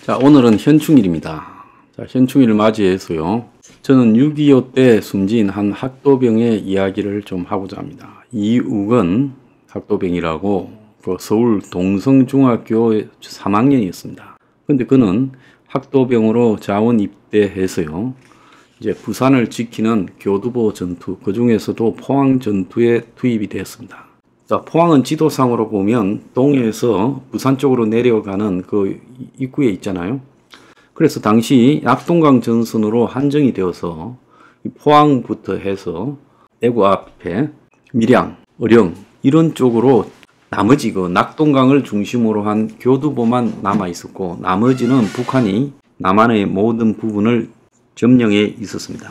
자, 오늘은 현충일입니다. 자, 현충일을 맞이해서요. 저는 6.25 때 숨진 한 학도병의 이야기를 좀 하고자 합니다. 이욱은 학도병이라고 그 서울 동성중학교 3학년이었습니다. 근데 그는 학도병으로 자원 입대해서요. 이제 부산을 지키는 교두보 전투, 그 중에서도 포항 전투에 투입이 되었습니다. 자, 포항은 지도상으로 보면 동해에서 부산 쪽으로 내려가는 그 입구에 있잖아요. 그래서 당시 낙동강 전선으로 한정이 되어서 포항부터 해서 대구 앞에 밀양, 어령 이런 쪽으로 나머지 그 낙동강을 중심으로 한 교두보만 남아 있었고, 나머지는 북한이 남한의 모든 부분을 점령해 있었습니다.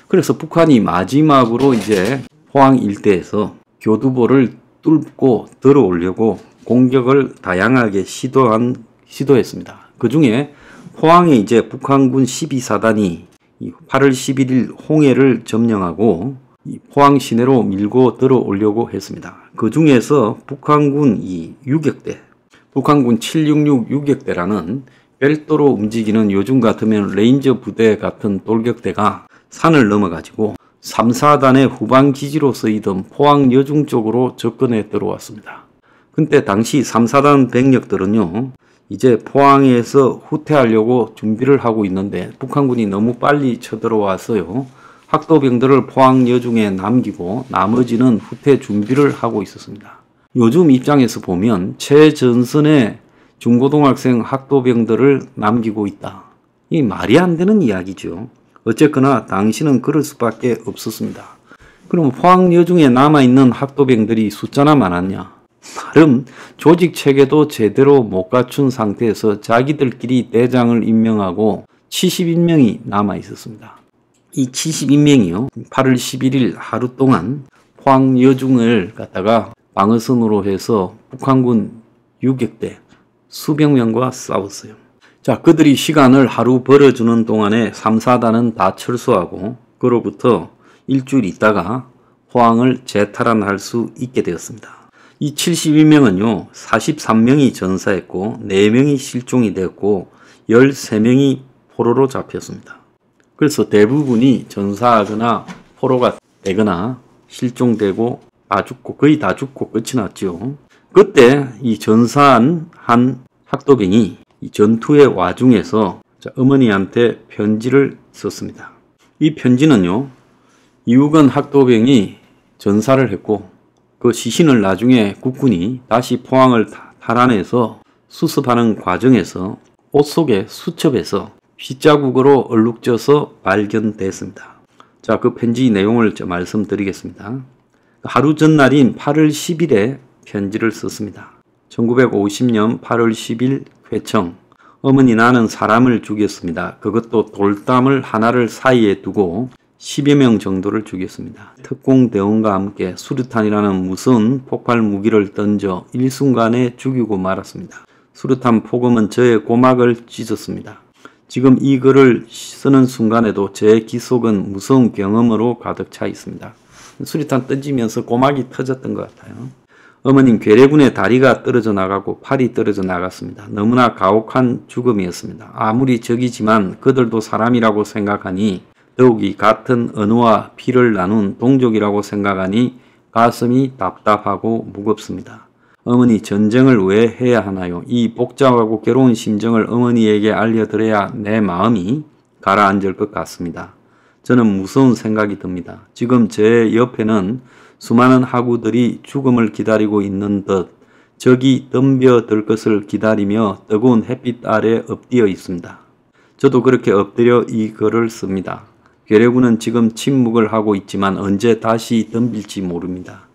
그래서 북한이 마지막으로 이제 포항 일대에서 교두보를 뚫고 들어오려고 공격을 다양하게 시도했습니다. 그 중에 포항에 이제 북한군 12사단이 8월 11일 홍해를 점령하고 포항 시내로 밀고 들어오려고 했습니다. 그 중에서 북한군 유격대, 북한군 766 유격대라는 별도로 움직이는 요즘 같으면 레인저 부대 같은 돌격대가 산을 넘어가지고 3, 4단의 후방 기지로 쓰이던 포항 여중 쪽으로 접근해 들어왔습니다. 근데 당시 3, 4단 병력들은요, 이제 포항에서 후퇴하려고 준비를 하고 있는데 북한군이 너무 빨리 쳐들어와서요, 학도병들을 포항 여중에 남기고 나머지는 후퇴 준비를 하고 있었습니다. 요즘 입장에서 보면 최전선의 중고등학생 학도병들을 남기고 있다. 이 말이 안 되는 이야기죠. 어쨌거나 당시는 그럴 수밖에 없었습니다. 그럼 포항 여중에 남아있는 학도병들이 숫자나 많았냐? 나름 조직 체계도 제대로 못 갖춘 상태에서 자기들끼리 대장을 임명하고 71명이 남아 있었습니다. 이 71명이요, 8월 11일 하루 동안 포항 여중을 갖다가 방어선으로 해서 북한군 유격대 수백 명과 싸웠어요. 자, 그들이 시간을 하루 벌어주는 동안에 3, 4단은 다 철수하고 그로부터 일주일 있다가 포항을 재탈환할 수 있게 되었습니다. 이 71명은요, 43명이 전사했고 4명이 실종이 되었고 13명이 포로로 잡혔습니다. 그래서 대부분이 전사하거나 포로가 되거나 실종되고 다 죽고, 거의 다 죽고 끝이 났죠. 그때 이 전사한 한 학도병이 이 전투의 와중에서 어머니한테 편지를 썼습니다. 이 편지는요, 이욱은 학도병이 전사를 했고 그 시신을 나중에 국군이 다시 포항을 탈환해서 수습하는 과정에서 옷 속에 수첩에서 핏자국으로 얼룩져서 발견됐습니다. 자, 그 편지 내용을 말씀드리겠습니다. 하루 전날인 8월 10일에 편지를 썼습니다. 1950년 8월 10일 회청. 어머니, 나는 사람을 죽였습니다. 그것도 돌담을 하나를 사이에 두고 10여 명 정도를 죽였습니다. 특공대원과 함께 수류탄이라는 무서운 폭발 무기를 던져 일순간에 죽이고 말았습니다. 수류탄 폭음은 저의 고막을 찢었습니다. 지금 이 글을 쓰는 순간에도 제 기속은 무서운 경험으로 가득 차 있습니다. 수류탄 던지면서 고막이 터졌던 것 같아요. 어머님, 괴뢰군의 다리가 떨어져 나가고 팔이 떨어져 나갔습니다. 너무나 가혹한 죽음이었습니다. 아무리 적이지만 그들도 사람이라고 생각하니, 더욱이 같은 언어와 피를 나눈 동족이라고 생각하니 가슴이 답답하고 무겁습니다. 어머니, 전쟁을 왜 해야 하나요? 이 복잡하고 괴로운 심정을 어머니에게 알려드려야 내 마음이 가라앉을 것 같습니다. 저는 무서운 생각이 듭니다. 지금 제 옆에는 수많은 학우들이 죽음을 기다리고 있는 듯 적이 덤벼들 것을 기다리며 뜨거운 햇빛 아래 엎드려 있습니다. 저도 그렇게 엎드려 이 글을 씁니다. 괴뢰군은 지금 침묵을 하고 있지만 언제 다시 덤빌지 모릅니다.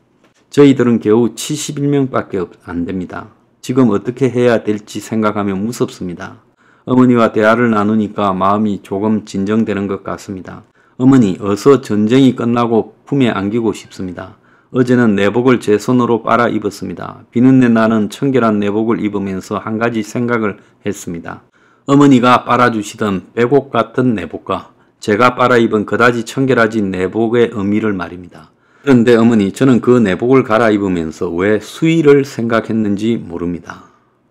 저희들은 겨우 71명밖에 안 됩니다. 지금 어떻게 해야 될지 생각하면 무섭습니다. 어머니와 대화를 나누니까 마음이 조금 진정되는 것 같습니다. 어머니, 어서 전쟁이 끝나고 품에 안기고 싶습니다. 어제는 내복을 제 손으로 빨아 입었습니다. 비는 나는 청결한 내복을 입으면서 한 가지 생각을 했습니다. 어머니가 빨아주시던 백옥 같은 내복과 제가 빨아 입은 그다지 청결하지 내복의 의미를 말입니다. 그런데 어머니, 저는 그 내복을 갈아입으면서 왜 수의를 생각했는지 모릅니다.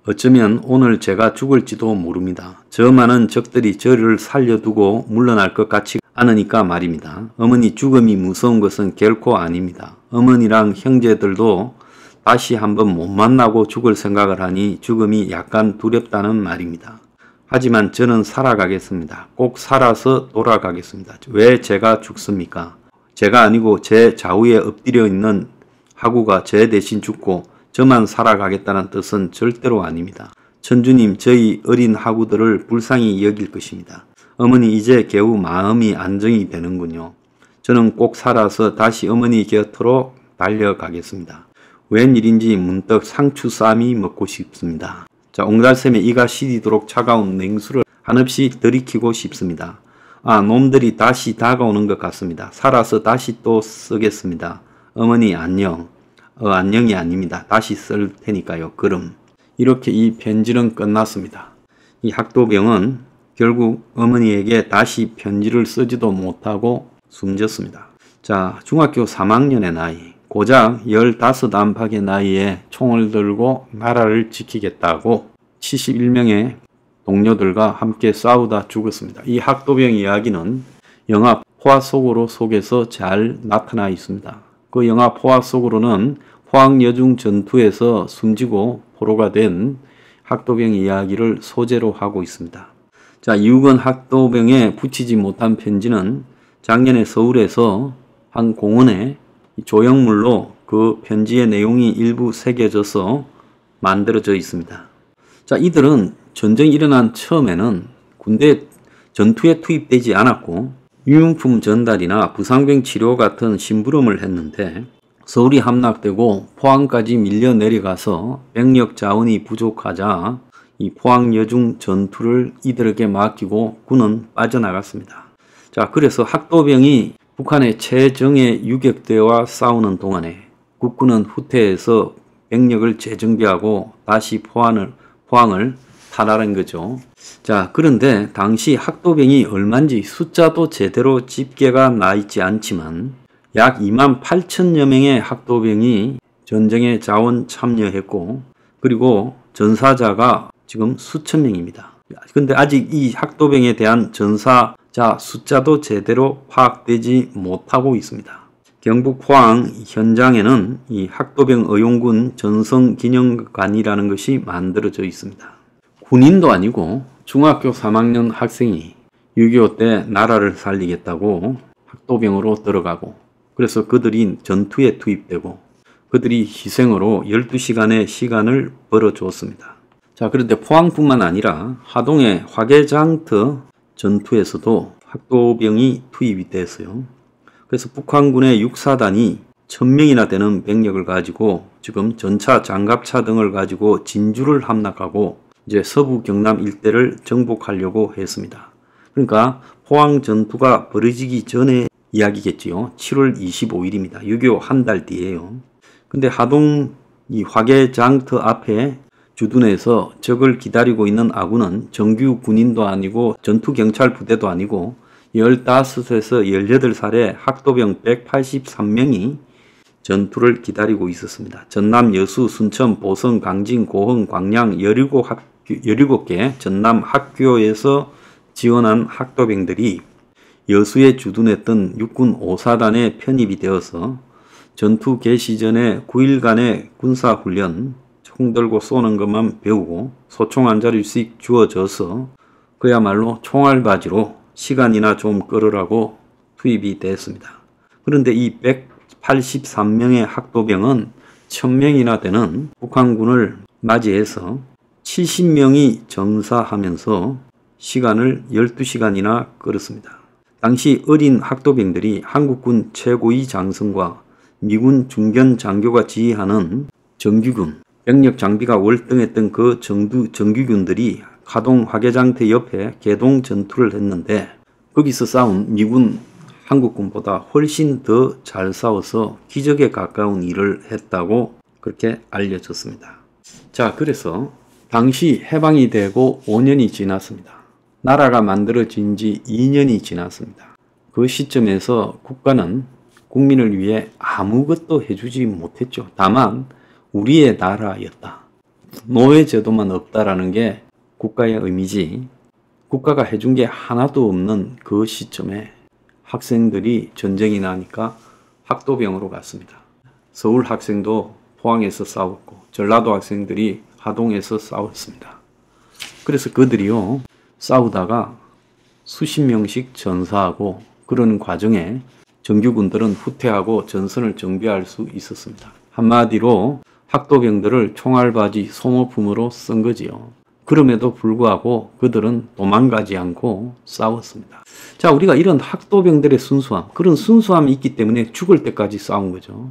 어쩌면 오늘 제가 죽을지도 모릅니다. 저 많은 적들이 저를 살려두고 물러날 것 같지 않으니까 말입니다. 어머니 죽음이 무서운 것은 결코 아닙니다. 어머니랑 형제들도 다시 한번 못 만나고 죽을 생각을 하니 죽음이 약간 두렵다는 말입니다. 하지만 저는 살아가겠습니다. 꼭 살아서 돌아가겠습니다. 왜 제가 죽습니까? 제가 아니고 제 좌우에 엎드려 있는 하구가 제 대신 죽고 저만 살아가겠다는 뜻은 절대로 아닙니다. 천주님 저희 어린 하구들을 불쌍히 여길 것입니다. 어머니 이제 겨우 마음이 안정이 되는군요. 저는 꼭 살아서 다시 어머니 곁으로 달려가겠습니다. 웬일인지 문득 상추 쌈이 먹고 싶습니다. 자, 옹달샘에 이가 시리도록 차가운 냉수를 한없이 들이키고 싶습니다. 아, 놈들이 다시 다가오는 것 같습니다. 살아서 다시 또 쓰겠습니다. 어머니 안녕. 안녕이 아닙니다. 다시 쓸 테니까요. 그럼. 이렇게 이 편지는 끝났습니다. 이 학도병은 결국 어머니에게 다시 편지를 쓰지도 못하고 숨졌습니다. 자, 중학교 3학년의 나이, 고작 15 안팎의 나이에 총을 들고 나라를 지키겠다고 71명의 동료들과 함께 싸우다 죽었습니다. 이 학도병 이야기는 영화 포화 속으로 속에서 잘 나타나 있습니다. 그 영화 포화 속으로는 포항여중 전투에서 숨지고 포로가 된 학도병 이야기를 소재로 하고 있습니다. 자, 이욱은 학도병에 붙이지 못한 편지는 작년에 서울에서 한 공원에 조형물로 그 편지의 내용이 일부 새겨져서 만들어져 있습니다. 자, 이들은 전쟁이 일어난 처음에는 군대 전투에 투입되지 않았고 유용품 전달이나 부상병 치료 같은 심부름을 했는데 서울이 함락되고 포항까지 밀려 내려가서 병력 자원이 부족하자 이 포항여중 전투를 이들에게 맡기고 군은 빠져나갔습니다. 자, 그래서 학도병이 북한의 최정예 유격대와 싸우는 동안에 국군은 후퇴해서 병력을 재정비하고 다시 포항을 탈환한 거죠. 자, 그런데 당시 학도병이 얼마인지 숫자도 제대로 집계가 나 있지 않지만 약 28,000여 명의 학도병이 전쟁에 자원 참여했고 그리고 전사자가 지금 수천 명입니다. 그런데 아직 이 학도병에 대한 전사자 숫자도 제대로 파악되지 못하고 있습니다. 경북 포항 현장에는 이 학도병 의용군 전성기념관이라는 것이 만들어져 있습니다. 군인도 아니고 중학교 3학년 학생이 6.25 때 나라를 살리겠다고 학도병으로 들어가고 그래서 그들이 전투에 투입되고 그들이 희생으로 12시간의 시간을 벌어주었습니다. 자, 그런데 포항뿐만 아니라 하동의 화개장터 전투에서도 학도병이 투입이 됐어요. 그래서 북한군의 육사단이 1000명이나 되는 병력을 가지고 지금 전차, 장갑차 등을 가지고 진주를 함락하고 이제 서부 경남 일대를 정복하려고 했습니다. 그러니까 포항 전투가 벌어지기 전에 이야기겠지요. 7월 25일입니다. 6.25 한 달 뒤에요. 근데 하동 이 화개장터 앞에 주둔해서 적을 기다리고 있는 아군은 정규 군인도 아니고 전투경찰 부대도 아니고 15에서 18살의 학도병 183명이 전투를 기다리고 있었습니다. 전남, 여수, 순천, 보성, 강진, 고흥, 광양 17개 전남 학교에서 지원한 학도병들이 여수에 주둔했던 육군 5사단에 편입이 되어서 전투 개시 전에 9일간의 군사훈련, 총 들고 쏘는 것만 배우고 소총 한 자루씩 주어져서 그야말로 총알바지로 시간이나 좀 끌으라고 투입이 됐습니다. 그런데 이 183명의 학도병은 1000명이나 되는 북한군을 맞이해서 70명이 정사하면서 시간을 12시간이나 끌었습니다. 당시 어린 학도병들이 한국군 최고위 장성과 미군 중견 장교가 지휘하는 정규군, 병력 장비가 월등했던 그 정규군들이 하동 화개장터 옆에 개동 전투를 했는데 거기서 싸운 미군 한국군보다 훨씬 더 잘 싸워서 기적에 가까운 일을 했다고 그렇게 알려졌습니다. 자, 그래서 당시 해방이 되고 5년이 지났습니다. 나라가 만들어진 지 2년이 지났습니다. 그 시점에서 국가는 국민을 위해 아무것도 해주지 못했죠. 다만 우리의 나라였다. 노예제도만 없다라는 게 국가의 의미지, 국가가 해준 게 하나도 없는 그 시점에 학생들이 전쟁이 나니까 학도병으로 갔습니다. 서울 학생도 포항에서 싸웠고 전라도 학생들이 하동에서 싸웠습니다. 그래서 그들이요, 싸우다가 수십 명씩 전사하고 그러는 과정에 정규군들은 후퇴하고 전선을 정비할 수 있었습니다. 한마디로 학도병들을 총알바지 소모품으로 쓴 거지요. 그럼에도 불구하고 그들은 도망가지 않고 싸웠습니다. 자, 우리가 이런 학도병들의 순수함, 그런 순수함이 있기 때문에 죽을 때까지 싸운 거죠.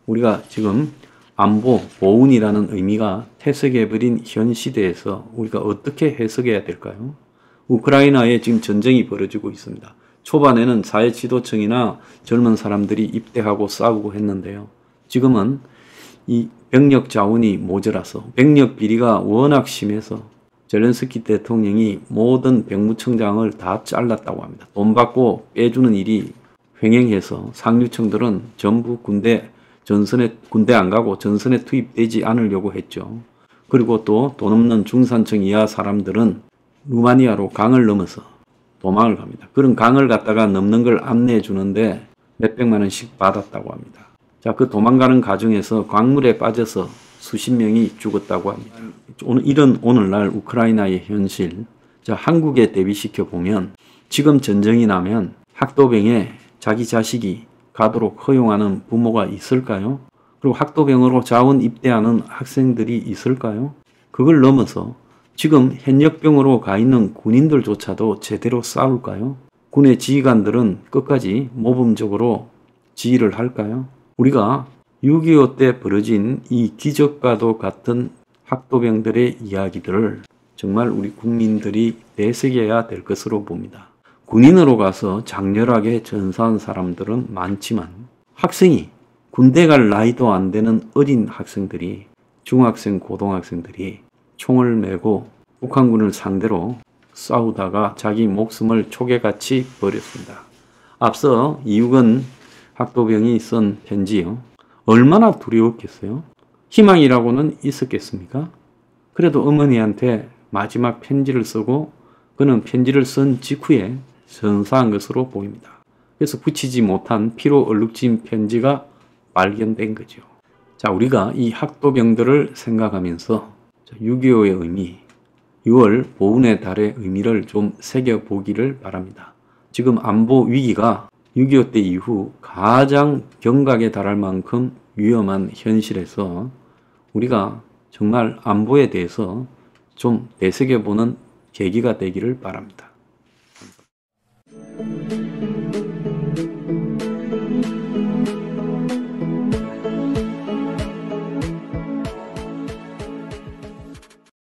우리가 지금 안보, 보훈이라는 의미가 퇴색해버린 현 시대에서 우리가 어떻게 해석해야 될까요? 우크라이나에 지금 전쟁이 벌어지고 있습니다. 초반에는 사회지도층이나 젊은 사람들이 입대하고 싸우고 했는데요. 지금은 이 병력 자원이 모자라서 병력 비리가 워낙 심해서 젤렌스키 대통령이 모든 병무청장을 다 잘랐다고 합니다. 돈 받고 빼주는 일이 횡행해서 상류층들은 전부 전선에 군대 안 가고 전선에 투입되지 않으려고 했죠. 그리고 또 돈 없는 중산층 이하 사람들은 루마니아로 강을 넘어서 도망을 갑니다. 그런 강을 갖다가 넘는 걸 안내해 주는데 몇백만 원씩 받았다고 합니다. 자, 그 도망가는 과정에서 광물에 빠져서 수십 명이 죽었다고 합니다. 이런 오늘날 우크라이나의 현실, 자, 한국에 대비시켜 보면 지금 전쟁이 나면 학도병에 자기 자식이 가도록 허용하는 부모가 있을까요? 그리고 학도병으로 자원 입대하는 학생들이 있을까요? 그걸 넘어서 지금 현역병으로 가 있는 군인들조차도 제대로 싸울까요? 군의 지휘관들은 끝까지 모범적으로 지휘를 할까요? 우리가 6.25 때 벌어진 이 기적과도 같은 학도병들의 이야기들을 정말 우리 국민들이 되새겨야 될 것으로 봅니다. 군인으로 가서 장렬하게 전사한 사람들은 많지만 학생이 군대 갈 나이도 안 되는 어린 학생들이, 중학생, 고등학생들이 총을 메고 북한군을 상대로 싸우다가 자기 목숨을 초계같이 버렸습니다. 앞서 이육은 학도병이 쓴 편지요. 얼마나 두려웠겠어요? 희망이라고는 있었겠습니까? 그래도 어머니한테 마지막 편지를 쓰고 그는 편지를 쓴 직후에 전사한 것으로 보입니다. 그래서 붙이지 못한 피로 얼룩진 편지가 발견된 거죠. 자, 우리가 이 학도병들을 생각하면서 6.25의 의미, 6월 보훈의 달의 의미를 좀 새겨보기를 바랍니다. 지금 안보 위기가 6.25 때 이후 가장 경각에 달할 만큼 위험한 현실에서 우리가 정말 안보에 대해서 좀 되새겨보는 계기가 되기를 바랍니다.